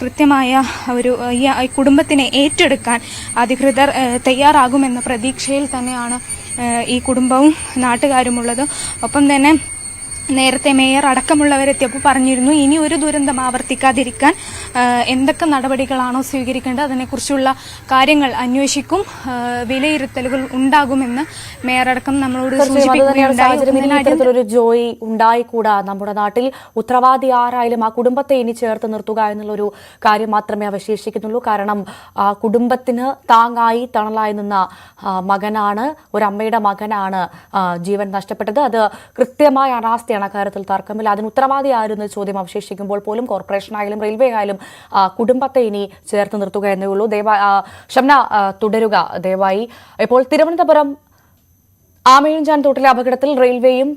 Speaker 4: കൃത്യമായ ഒരു ഈ കുടുംബത്തിനെ ഏറ്റെടുക്കാൻ അധികൃതർ തയ്യാറാകുമെന്ന പ്രതീക്ഷയിൽ തന്നെയാണ് ഈ കുടുംബവും നാട്ടുകാരുമുള്ളത്. ഒപ്പം തന്നെ നേരത്തെ മേയർ അടക്കമുള്ളവരെത്തിയപ്പോൾ പറഞ്ഞിരുന്നു, ഇനി ഒരു ദുരന്തം ആവർത്തിക്കാതിരിക്കാൻ എന്തൊക്കെ നടപടികളാണോ സ്വീകരിക്കേണ്ടത് അതിനെക്കുറിച്ചുള്ള കാര്യങ്ങൾ അന്വേഷിക്കും, വിലയിരുത്തലുകൾ ഉണ്ടാകുമെന്ന് മേയർ അടക്കം നമ്മളോട്
Speaker 1: സൂചിപ്പിക്കുകയുണ്ടായി. ജോയി ഉണ്ടായിക്കൂടാ നമ്മുടെ നാട്ടിൽ. ഉത്തരവാദി ആരായാലും ആ കുടുംബത്തെ ഇനി ചേർത്ത് നിർത്തുക എന്നുള്ളൊരു കാര്യം മാത്രമേ അവശേഷിക്കുന്നുള്ളൂ. കാരണം ആ കുടുംബത്തിന് താങ്ങായി തണലായി നിന്ന മകനാണ്, ഒരമ്മയുടെ മകനാണ് ജീവൻ നഷ്ടപ്പെട്ടത്. അത് കൃത്യമായ അനാസ്ഥയാണ്. അക്കാര്യത്തിൽ തർക്കമില്ല. അതിന് ഉത്തരവാദി ആയിരുന്ന ചോദ്യം അവശേഷിക്കുമ്പോൾ പോലും കോർപ്പറേഷൻ ആയാലും റെയിൽവേ ആയാലും കുടുംബത്തെ ഇനി ചേർത്ത് നിർത്തുക എന്നേ ഉള്ളൂ. ഷംന, തുടരുക ദയവായി. ഇപ്പോൾ തിരുവനന്തപുരം ആമയിഴഞ്ചാൻ തോട്ടിലെ അപകടത്തിൽ റെയിൽവേയും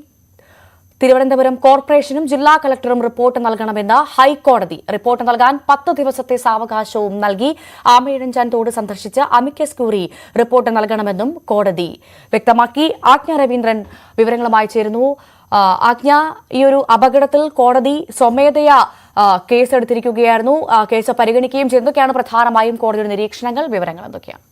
Speaker 1: തിരുവനന്തപുരം കോർപ്പറേഷനും ജില്ലാ കളക്ടറും റിപ്പോർട്ട് നൽകണമെന്ന് ഹൈക്കോടതി. റിപ്പോർട്ട് നൽകാൻ 10 ദിവസത്തെ സാവകാശവും നൽകി. ആമയിഴഞ്ചാൻ തോട് സന്ദർശിച്ച് അമിക്കസ് ക്യൂറി റിപ്പോർട്ട് നൽകണമെന്നും കോടതി വ്യക്തമാക്കി. ആജ്ഞ രവീന്ദ്രൻ വിവരങ്ങളുമായി ചേരുന്നു. ആജ്ഞ, ഈ ഒരു അപകടത്തിൽ കോടതി സ്വമേധയാ കേസെടുത്തിരിക്കുകയായിരുന്നു. കേസ് പരിഗണിക്കുകയും എന്തൊക്കെയാണ് പ്രധാനമായും കോടതിയുടെ നിരീക്ഷണങ്ങൾ, വിവരങ്ങൾ എന്തൊക്കെയാണ്?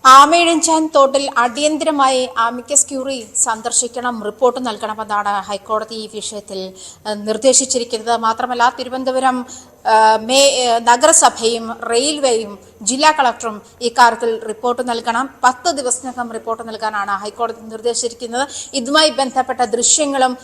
Speaker 10: ആമയിഴഞ്ചാൻ തോട്ടിൽ അടിയന്തരമായി അമിക്കസ് ക്യൂറി സന്ദർശിക്കണം, റിപ്പോർട്ട് നൽകണമെന്നാണ് ഹൈക്കോടതി ഈ വിഷയത്തിൽ നിർദ്ദേശിച്ചിരിക്കുന്നത്. മാത്രമല്ല തിരുവനന്തപുരം നഗരസഭയും റെയിൽവേയും ജില്ലാ കളക്ടറും ഇക്കാര്യത്തിൽ റിപ്പോർട്ട് നൽകണം. 10 ദിവസത്തിനകം റിപ്പോർട്ട് നൽകാനാണ് ഹൈക്കോടതി നിർദ്ദേശിച്ചിരിക്കുന്നത്. ഇതുമായി ബന്ധപ്പെട്ട ദൃശ്യങ്ങളും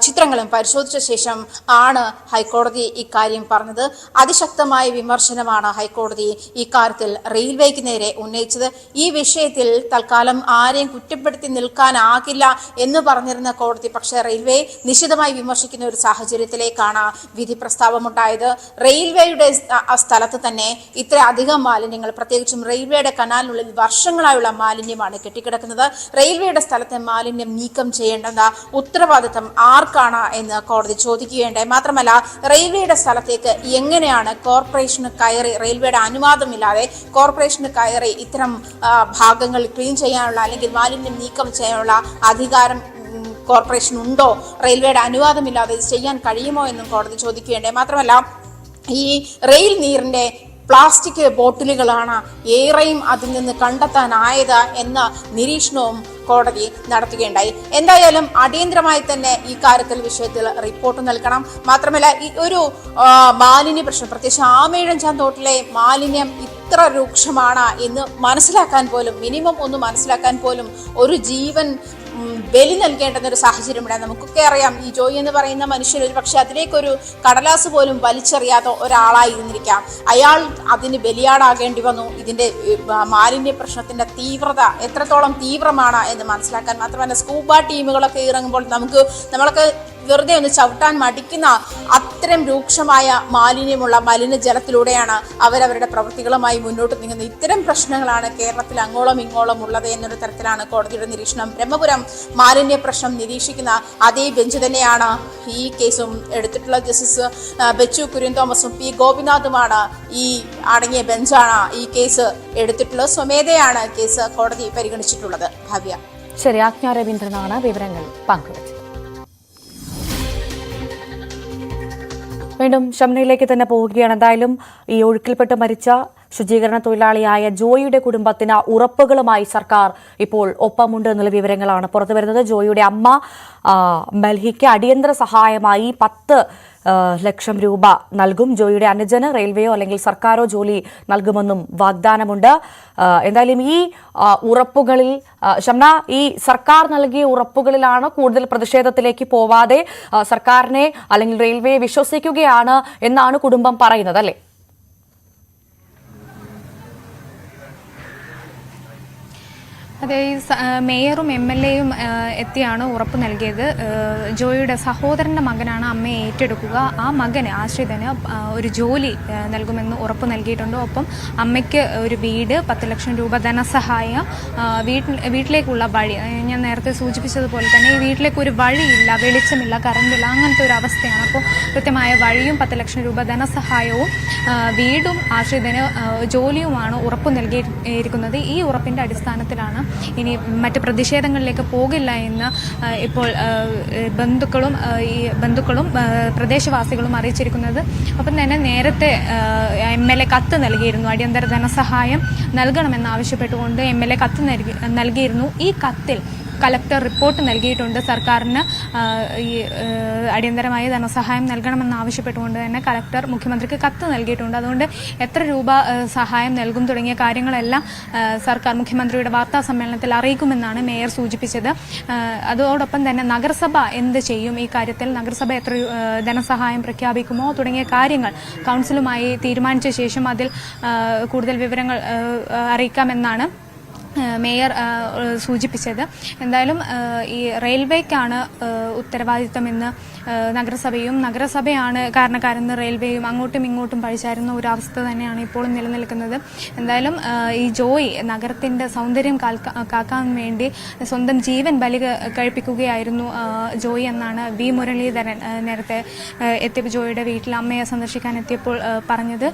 Speaker 10: ചിത്രങ്ങളും പരിശോധിച്ച ശേഷം ആണ് ഹൈക്കോടതി ഇക്കാര്യം പറഞ്ഞത്. അതിശക്തമായ വിമർശനമാണ് ഹൈക്കോടതി ഇക്കാര്യത്തിൽ റെയിൽവേക്ക് നേരെ ഉന്നയിച്ചത്. ഈ വിഷയത്തിൽ തൽക്കാലം ആരെയും കുറ്റപ്പെടുത്തി നിൽക്കാനാകില്ല എന്ന് പറഞ്ഞിരുന്ന കോടതി പക്ഷേ റെയിൽവേ നിശിതമായി വിമർശിക്കുന്ന ഒരു സാഹചര്യത്തിലേക്കാണ് വിധി പ്രസ്താവമുണ്ടായത്. റെയിൽവേയുടെ സ്ഥലത്ത് തന്നെ ഇത്ര അധികം മാലിന്യങ്ങൾ, പ്രത്യേകിച്ചും റെയിൽവേയുടെ കനാലിനുള്ളിൽ വർഷങ്ങളായുള്ള മാലിന്യമാണ് കെട്ടിക്കിടക്കുന്നത്. റെയിൽവേയുടെ സ്ഥലത്തെ മാലിന്യം നീക്കം ചെയ്യേണ്ടെന്ന ഉത്തരവാദിത്തം ആർക്കാണ് എന്ന് കോടതി ചോദിക്കുകയുണ്ടായി. മാത്രമല്ല റെയിൽവേയുടെ സ്ഥലത്തേക്ക് എങ്ങനെയാണ് കോർപ്പറേഷന് കയറി, റെയിൽവേയുടെ അനുവാദമില്ലാതെ കോർപ്പറേഷന് കയറി ഇത്തരം ഭാഗങ്ങൾ ക്ലീൻ ചെയ്യാനുള്ള അല്ലെങ്കിൽ മാലിന്യം നീക്കം ചെയ്യാനുള്ള അധികാരം കോർപ്പറേഷൻ ഉണ്ടോ, റെയിൽവേയുടെ അനുവാദമില്ലാതെ ഇത് ചെയ്യാൻ കഴിയുമോ എന്നും കോടതി ചോദിക്കുകയുണ്ടായി. മാത്രമല്ല ഈ റെയിൽ നീറിന്റെ പ്ലാസ്റ്റിക് ബോട്ടിലുകളാണ് ഏറെയും അതിൽ നിന്ന് കണ്ടെത്താനായത് എന്ന നിരീക്ഷണവും കോടതി നടത്തുകയുണ്ടായി. എന്തായാലും അടിയന്തരമായി തന്നെ ഈ കാര്യത്തിൽ വിഷയത്തിൽ റിപ്പോർട്ട് നൽകണം. മാത്രമല്ല ഈ ഒരു മാലിന്യ പ്രശ്നം, പ്രത്യേകിച്ച് ആമയിഴഞ്ചാൻ തോട്ടിലെ മാലിന്യം ഇത്ര രൂക്ഷമാണ് എന്ന് മനസ്സിലാക്കാൻ പോലും, മിനിമം ഒന്ന് മനസ്സിലാക്കാൻ പോലും ഒരു ജീവൻ ബലി നൽകേണ്ടുന്ന ഒരു സാഹചര്യമുണ്ട്. നമുക്കൊക്കെ അറിയാം ഈ ജോയി എന്ന് പറയുന്ന മനുഷ്യർ ഒരു പക്ഷെ അതിലേക്കൊരു കടലാസ് പോലും വലിച്ചെറിയാത്ത ഒരാളായിരുന്നിരിക്കാം. അയാൾ അതിന് ബലിയാടാകേണ്ടി വന്നു. ഇതിന്റെ മാലിന്യ പ്രശ്നത്തിന്റെ തീവ്രത എത്രത്തോളം തീവ്രമാണ് എന്ന് മനസ്സിലാക്കാൻ. മാത്രമല്ല സ്കൂബ ടീമുകളൊക്കെ ഇറങ്ങുമ്പോൾ നമ്മളൊക്കെ വെറുതെ ഒന്ന് ചവിട്ടാൻ മടിക്കുന്ന അത്തരം രൂക്ഷമായ മാലിന്യമുള്ള മലിനജലത്തിലൂടെയാണ് അവരവരുടെ പ്രവൃത്തികളുമായി മുന്നോട്ട് നീങ്ങുന്നത്. ഇത്തരം പ്രശ്നങ്ങളാണ് കേരളത്തിൽ അങ്ങോളം ഇങ്ങോളം ഉള്ളത് എന്നൊരു തരത്തിലാണ് കോടതിയുടെ നിരീക്ഷണം. ബ്രഹ്മപുരം മാലിന്യ പ്രശ്നം നിരീക്ഷിക്കുന്ന അതേ ബെഞ്ച് തന്നെയാണ് ഈ കേസും എടുത്തിട്ടുള്ളത്. ജസ്റ്റിസ് ബെച്ചു കുര്യൻ തോമസും പി ഗോപിനാഥുമാണ് ഈ അടങ്ങിയ ബെഞ്ചാണ് ഈ കേസ് എടുത്തിട്ടുള്ളത്. സ്വമേധയാണ് കേസ് കോടതി പരിഗണിച്ചിട്ടുള്ളത്. ഭവ്യ.
Speaker 1: ശരി, ആജ്ഞ രവീന്ദ്രനാണ് വിവരങ്ങൾ പങ്കുവച്ചത്. വീണ്ടും ഷംനയിലേക്ക് തന്നെ പോവുകയാണ്. എന്തായാലും ഈ ഒഴുക്കിൽപ്പെട്ട് മരിച്ച ശുചീകരണ തൊഴിലാളിയായ ജോയിയുടെ കുടുംബത്തിന് ഉറപ്പുകളുമായി സർക്കാർ ഇപ്പോൾ ഒപ്പമുണ്ട് എന്നുള്ള വിവരങ്ങളാണ് പുറത്തുവരുന്നത്. ജോയിയുടെ അമ്മ മൽഹിക്ക് അടിയന്തര സഹായമായി 10 ലക്ഷം രൂപ നൽകും. ജോയിയുടെ അനുജന് റെയിൽവേയോ അല്ലെങ്കിൽ സർക്കാരോ ജോലി നൽകുമെന്നും വാഗ്ദാനമുണ്ട്. എന്തായാലും ഈ ഉറപ്പുകളിൽ ഷംന, ഈ സർക്കാർ നൽകിയ ഉറപ്പുകളിലാണ് കൂടുതൽ പ്രതിഷേധത്തിലേക്ക് പോവാതെ സർക്കാരിനെ അല്ലെങ്കിൽ റെയിൽവേയെ വിശ്വസിക്കുകയാണ് എന്നാണ് കുടുംബം പറയുന്നത്, അല്ലേ?
Speaker 4: അതെ, മേയറും MLAയും എത്തിയാണ് ഉറപ്പ് നൽകിയത്. ജോയിയുടെ സഹോദരന്റെ മകനാണ് അമ്മയെ ഏറ്റെടുക്കുക. ആ മകന് ആശ്രിതന് ഒരു ജോലി നൽകുമെന്ന് ഉറപ്പ് നൽകിയിട്ടുണ്ട്. ഒപ്പം അമ്മയ്ക്ക് ഒരു വീട്, 10 ലക്ഷം രൂപ ധനസഹായം, വീട്ടിലേക്കുള്ള വഴി. ഞാൻ നേരത്തെ സൂചിപ്പിച്ചതുപോലെ തന്നെ ഈ വീട്ടിലേക്ക് ഒരു വഴിയില്ല, വെളിച്ചമില്ല, കറണ്ടില്ല, അങ്ങനത്തെ ഒരു അവസ്ഥയാണ്. അപ്പോൾ കൃത്യമായ വഴിയും 10 ലക്ഷം രൂപ ധനസഹായവും വീടും ആശ്രിതന് ജോലിയുമാണ് ഉറപ്പ് നൽകിയിരിക്കുന്നത്. ഈ ഉറപ്പിന്റെ അടിസ്ഥാനത്തിലാണ് ഇനി മറ്റ് പ്രതിഷേധങ്ങളിലേക്ക് പോകില്ല എന്ന് ഇപ്പോൾ ബന്ധുക്കളും പ്രദേശവാസികളും അറിയിച്ചിരിക്കുന്നത്. ഒപ്പം തന്നെ നേരത്തെ MLA കത്ത് നൽകിയിരുന്നു. അടിയന്തര ധനസഹായം നൽകണമെന്നാവശ്യപ്പെട്ടുകൊണ്ട് MLA കത്ത് നൽകിയിരുന്നു. ഈ കത്തിൽ കലക്ടർ റിപ്പോർട്ട് നൽകിയിട്ടുണ്ട്. സർക്കാരിന് ഈ അടിയന്തരമായ ധനസഹായം നൽകണമെന്നാവശ്യപ്പെട്ടുകൊണ്ട് തന്നെ കലക്ടർ മുഖ്യമന്ത്രിക്ക് കത്ത് നൽകിയിട്ടുണ്ട്. അതുകൊണ്ട് എത്ര രൂപ സഹായം നൽകും തുടങ്ങിയ കാര്യങ്ങളെല്ലാം സർക്കാർ മുഖ്യമന്ത്രിയുടെ വാർത്താ സമ്മേളനത്തിൽ അറിയിക്കുമെന്നാണ് മേയർ സൂചിപ്പിച്ചത്. അതോടൊപ്പം തന്നെ നഗരസഭ എന്ത് ചെയ്യും ഈ കാര്യത്തിൽ, നഗരസഭ എത്ര ധനസഹായം പ്രഖ്യാപിക്കുമോ തുടങ്ങിയ കാര്യങ്ങൾ കൗൺസിലുമായി തീരുമാനിച്ച ശേഷം അതിൽ കൂടുതൽ വിവരങ്ങൾ അറിയിക്കാമെന്നാണ് മേയർ സൂചിപ്പിച്ചത്. എന്തായാലും ഈ റെയിൽവേക്കാണ് ഉത്തരവാദിത്തമെന്ന് നഗരസഭയാണ് കാരണക്കാരെന്ന് റെയിൽവേയും അങ്ങോട്ടും ഇങ്ങോട്ടും പഴിച്ചാരുന്ന ഒരു അവസ്ഥ തന്നെയാണ് ഇപ്പോഴും നിലനിൽക്കുന്നത്. എന്തായാലും ഈ ജോയി നഗരത്തിന്റെ സൗന്ദര്യം കാക്കാൻ വേണ്ടി സ്വന്തം ജീവൻ ബലി കഴിപ്പിക്കുകയായിരുന്നു ജോയി എന്നാണ് V. മുരളീധരൻ നേരത്തെ എത്തിയപ്പോൾ ജോയിയുടെ വീട്ടിൽ അമ്മയെ സന്ദർശിക്കാൻ എത്തിയപ്പോൾ പറഞ്ഞത്.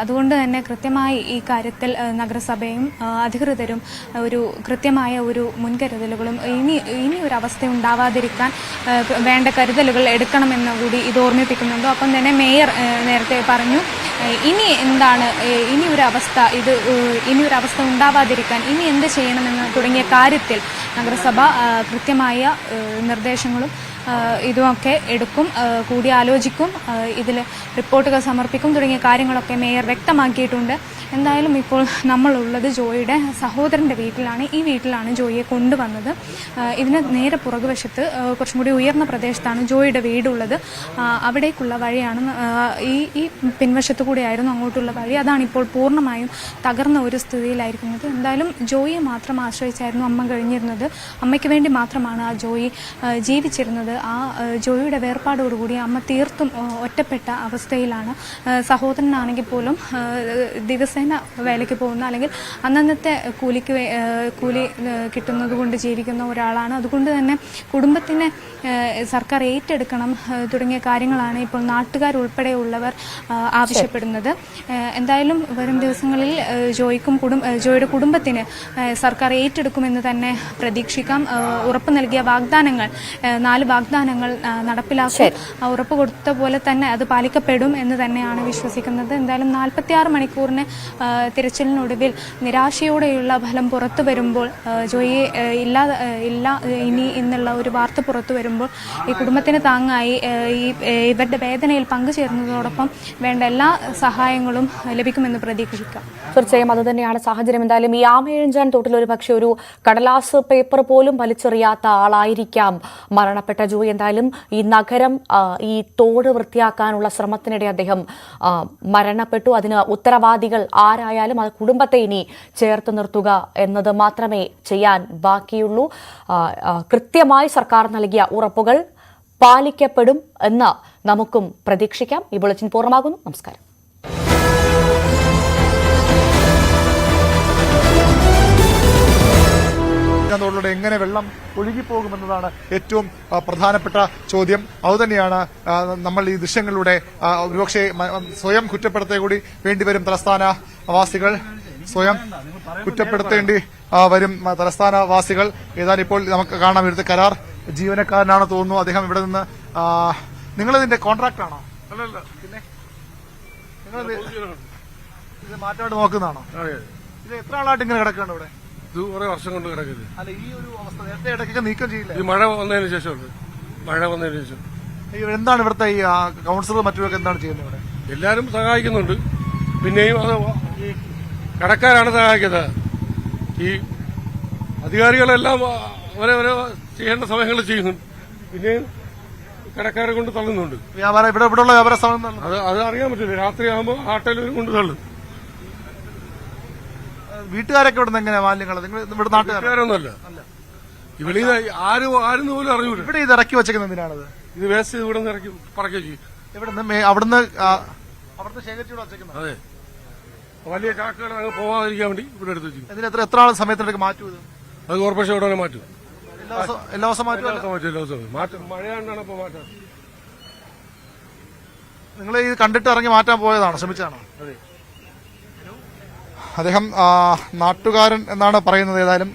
Speaker 4: അതുകൊണ്ട് തന്നെ കൃത്യമായി ഈ കാര്യത്തിൽ നഗരസഭയും അധികൃതരും ഒരു കൃത്യമായ ഒരു മുൻകരുതലുകളും ഇനി ഒരു അവസ്ഥ ഉണ്ടാവാതിരിക്കാൻ വേണ്ട കരുതലുകൾ എടുക്കണമെന്ന് കൂടി ഇത് ഓർമ്മിപ്പിക്കുന്നുണ്ട്. ഒപ്പം തന്നെ മേയർ നേരത്തെ പറഞ്ഞു, ഇനി ഒരു അവസ്ഥ ഉണ്ടാവാതിരിക്കാൻ ഇനി എന്ത് ചെയ്യണമെന്ന് തുടങ്ങിയ കാര്യത്തിൽ നഗരസഭ കൃത്യമായ നിർദ്ദേശങ്ങളും ഇതുമൊക്കെ എടുക്കും, കൂടിയാലോചിക്കും, ഇതിൽ റിപ്പോർട്ടുകൾ സമർപ്പിക്കും തുടങ്ങിയ കാര്യങ്ങളൊക്കെ മേയർ വ്യക്തമാക്കിയിട്ടുണ്ട്. എന്തായാലും ഇപ്പോൾ നമ്മളുള്ളത് ജോയിയുടെ സഹോദരൻ്റെ വീട്ടിലാണ്. ഈ വീട്ടിലാണ് ജോയിയെ കൊണ്ടുവന്നത്. ഇതിന് നേരെ പുറകുവശത്ത് കുറച്ചും കൂടി ഉയർന്ന പ്രദേശത്താണ് ജോയിയുടെ വീടുള്ളത്. അവിടേക്കുള്ള വഴിയാണ് ഈ പിൻവശത്ത് കൂടിയായിരുന്നു അങ്ങോട്ടുള്ള വഴി. അതാണ് ഇപ്പോൾ പൂർണ്ണമായും തകർന്ന ഒരു സ്ഥിതിയിലായിരിക്കുന്നത്. എന്തായാലും ജോയിയെ മാത്രം ആശ്രയിച്ചായിരുന്നു അമ്മ കഴിഞ്ഞിരുന്നത്. അമ്മയ്ക്ക് വേണ്ടി മാത്രമാണ് ആ ജോയി ജീവിച്ചിരുന്നത്. ആ ജോയിയുടെ വേർപാടോടുകൂടി അമ്മ തീർത്തും ഒറ്റപ്പെട്ട അവസ്ഥയിലാണ്. സഹോദരനാണെങ്കിൽ പോലും ദിവസേന വേലയ്ക്ക് പോകുന്ന അല്ലെങ്കിൽ അന്നന്നത്തെ കൂലി കിട്ടുന്നത് കൊണ്ട് ജീവിക്കുന്ന ഒരാളാണ്. അതുകൊണ്ട് തന്നെ കുടുംബത്തിനെ സർക്കാർ ഏറ്റെടുക്കണം തുടങ്ങിയ കാര്യങ്ങളാണ് ഇപ്പോൾ നാട്ടുകാരുൾപ്പെടെയുള്ളവർ ആവശ്യപ്പെടുന്നത്. എന്തായാലും വരും ദിവസങ്ങളിൽ ജോയിയുടെ കുടുംബത്തിന് സർക്കാർ ഏറ്റെടുക്കുമെന്ന് തന്നെ പ്രതീക്ഷിക്കാം. ഉറപ്പ് നൽകിയ വാഗ്ദാനങ്ങൾ 4 വാഗ്ദാനങ്ങൾ നടപ്പിലാക്കും. ഉറപ്പ് കൊടുത്ത പോലെ തന്നെ അത് പാലിക്കപ്പെടും എന്ന് തന്നെയാണ് വിശ്വസിക്കുന്നത്. എന്തായാലും 46 മണിക്കൂറിന് തിരച്ചിലിനൊടുവിൽ നിരാശയോടെയുള്ള ഫലം പുറത്തു വരുമ്പോൾ, ജോയിയെ ഇല്ല ഇനി എന്നുള്ള ഒരു വാർത്ത പുറത്തു വരുമ്പോൾ ഈ കുടുംബത്തിന് താങ്ങായി ഇവരുടെ വേദനയിൽ പങ്കുചേരുന്നതോടൊപ്പം വേണ്ട എല്ലാ സഹായങ്ങളും ലഭിക്കുമെന്ന് പ്രതീക്ഷിക്കാം.
Speaker 1: തീർച്ചയായും അതുതന്നെയാണ് സാഹചര്യം. എന്തായാലും ഈ ആമയിഴഞ്ചാൻ തോട്ടിൽ ഒരു പക്ഷേ ഒരു കടലാസ് പേപ്പർ പോലും വലിച്ചെറിയാത്ത ആളായിരിക്കാം മരണപ്പെട്ട ജോയി. എന്തായാലും ഈ നഗരം ഈ തോട് വൃത്തിയാക്കാനുള്ള ശ്രമത്തിനിടെ അദ്ദേഹം മരണപ്പെട്ടു. അതിന് ഉത്തരവാദികൾ ആരായാലും അത് കുടുംബത്തെ ഇനി ചേർത്ത് നിർത്തുക എന്നത് മാത്രമേ ചെയ്യാൻ ബാക്കിയുള്ളൂ. കൃത്യമായി സർക്കാർ നൽകിയ ഉറപ്പുകൾ പാലിക്കപ്പെടും എന്ന് നമുക്കും പ്രതീക്ഷിക്കാം. ഈ ബുള്ളറ്റിൻ പൂർണ്ണമാകുന്നു. നമസ്കാരം.
Speaker 11: തോടിലൂടെ എങ്ങനെ വെള്ളം ഒഴുകിപ്പോകുമെന്നതാണ് ഏറ്റവും പ്രധാനപ്പെട്ട ചോദ്യം. അതുതന്നെയാണ് നമ്മൾ ഈ ദൃശ്യങ്ങളിലൂടെ ഒരുപക്ഷെ സ്വയം കുറ്റപ്പെടുത്തുക കൂടി വേണ്ടിവരും തലസ്ഥാന വാസികൾ. സ്വയം കുറ്റപ്പെടുത്തേണ്ടി വരും തലസ്ഥാനവാസികൾ. ഏതായാലും ഇപ്പോൾ നമുക്ക് കാണാം ഇവിടുത്തെ കരാർ ജീവനക്കാരനാണ് തോന്നുന്നു. അദ്ദേഹം ഇവിടെ നിന്ന് നിങ്ങളിതിന്റെ കോൺട്രാക്ട് ആണോ? അല്ലല്ല, പിന്നെ നിങ്ങൾ ഇത് മാറ്റാണ്ട് നോക്കുന്നതാണോ? ഇത് എത്ര ആളായിട്ട് ഇങ്ങനെ കിടക്കുകയാണ് ഇവിടെ?
Speaker 8: ഇത് കുറെ വർഷം കൊണ്ട് കിടക്കുന്നത്.
Speaker 11: അല്ല, ഈ ഒരു അവസ്ഥ നേരത്തെ ഇടയ്ക്കൊക്കെ നീക്കം ചെയ്യില്ല?
Speaker 8: ഈ മഴ വന്നതിന് ശേഷമുണ്ട്. മഴ വന്നതിന് ശേഷം
Speaker 11: എന്താണ് ഇവിടുത്തെ ഈ കൌൺസിലർ മറ്റുമൊക്കെ എന്താണ് ചെയ്യുന്നത് ഇവിടെ?
Speaker 8: എല്ലാവരും സഹായിക്കുന്നുണ്ട്. പിന്നെയും അത് ഈ കടക്കാരാണ് സഹായിക്കുന്നത്. ഈ അധികാരികളെല്ലാം ഓരോ ചെയ്യേണ്ട സമയങ്ങളിൽ ചെയ്യുന്നുണ്ട്. പിന്നെയും കടക്കാരെ കൊണ്ട് തള്ളുന്നുണ്ട്.
Speaker 11: വ്യാപാരം ഇവിടെയുള്ള വ്യാപാര സ്ഥാപനം
Speaker 8: അത് അറിയാൻ പറ്റില്ല. രാത്രിയാകുമ്പോൾ ആട്ടലും കൊണ്ട് തള്ളും.
Speaker 11: വീട്ടുകാരൊക്കെ ഇവിടെ നിന്ന് എങ്ങനെയാ മാലിന്യങ്ങൾ? നിങ്ങൾ ഇവിടെ
Speaker 8: നാട്ടുകാരൊന്നുമല്ല. ഇവിടെ ആരും പോലും അറിയൂല.
Speaker 11: ഇവിടെ ഇത് ഇറക്കി വെച്ചേക്കുന്നത് എന്തിനാണത്?
Speaker 8: ഇത് വേസ്റ്റ് ഇവിടെ നിന്ന് ഇറക്കി പറക്കുകയും ചെയ്യും.
Speaker 11: അവിടുന്ന് ശേഖരിച്ചു വെച്ചേക്കുന്നത്.
Speaker 8: അതെ, വലിയ ചാക്കുകൾ അങ്ങ് പോവാതിരിക്കാൻ വേണ്ടി ഇവിടെ എടുത്ത് വെച്ചു.
Speaker 11: ഇതിന് എത്ര ആൾ സമയത്തിനൊക്കെ മാറ്റും? ഇത്
Speaker 8: അത് കോർപ്പറേഷൻ ഉടനെ മാറ്റും.
Speaker 11: എല്ലാ ദിവസം
Speaker 8: മാറ്റും. മഴയാണ്ടാണ് ഇപ്പൊ മാറ്റാം.
Speaker 11: നിങ്ങൾ ഇത് കണ്ടിട്ട് ഇറങ്ങി മാറ്റാൻ പോയതാണോ? ശ്രമിച്ചതാണോ?
Speaker 8: അതെ.
Speaker 11: അദ്ദേഹം നാട്ടുകാരൻ എന്നാണ് പറയുന്നത്. ഏതായാലും